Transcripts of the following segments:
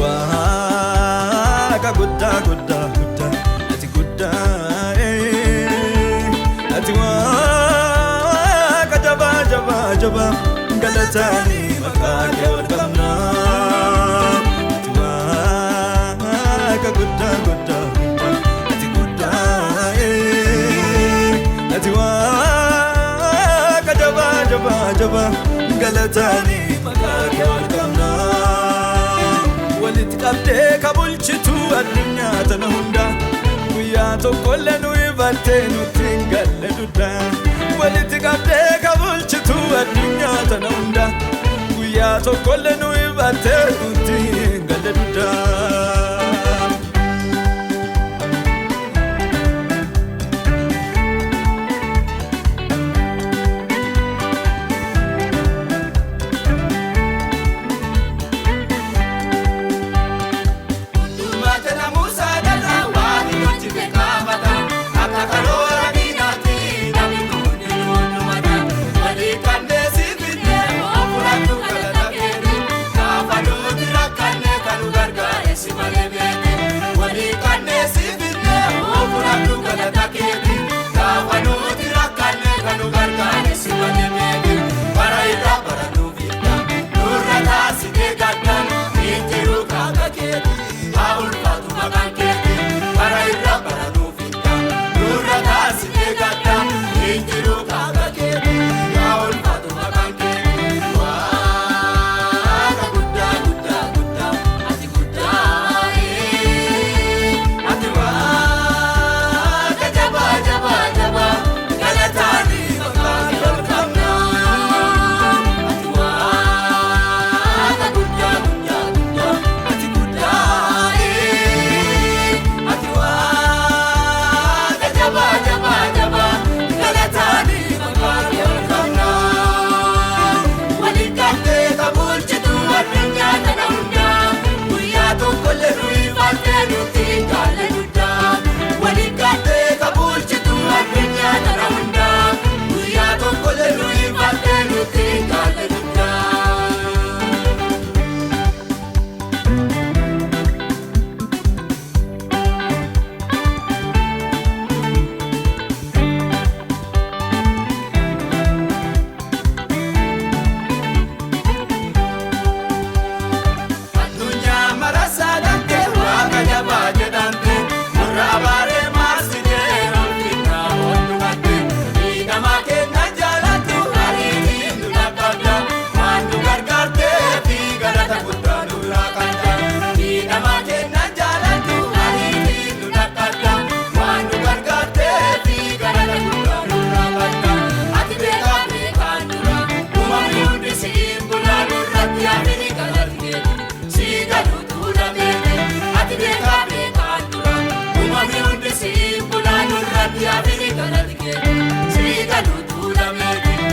waaqa guddaa guddaa guddaa ati guddaa ati waaqa jabaa jabaa jabaa galataani maqaa kee ol qabna ati waaqa guddaa guddaa guddaa ati guddaa ati waaqa jabaa jabaa jabaa galataani maqaa kee ol qabna walit qabdee kabulchitu addunyaa tana hunda guyyaa tokkollee nuyi battee nutti hin galle duddaa walit qabdee kabulchitu addunyaa tana hunda guyyaa tokkollee nuyi battee nutti hin galle duddaa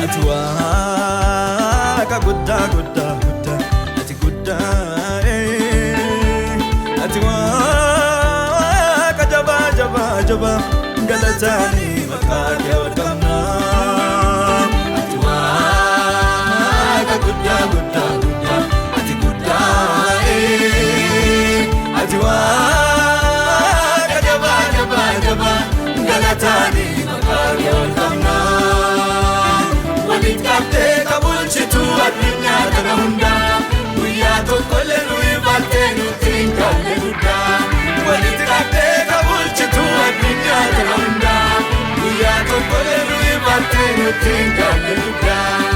ati waaqa guddaa guddaa guddaa ati guddaa ati waaqa jabaa jabaa jabaa galataani maqaa kee ol qabna ati waaqa guddaa guddaa guddaa ati guddaa ati waaqa jabaa jabaa jabaa galataani maqaa kee ol qabna walit qabdee kabulchitu addunyaa tana hunda guyyaa tokkollee nuyi battee nutti hin galle duddaa walit qabdee kabulchitu addunyaa tana hunda guyyaa tokkollee nuyi battee nutti hin galle duddaa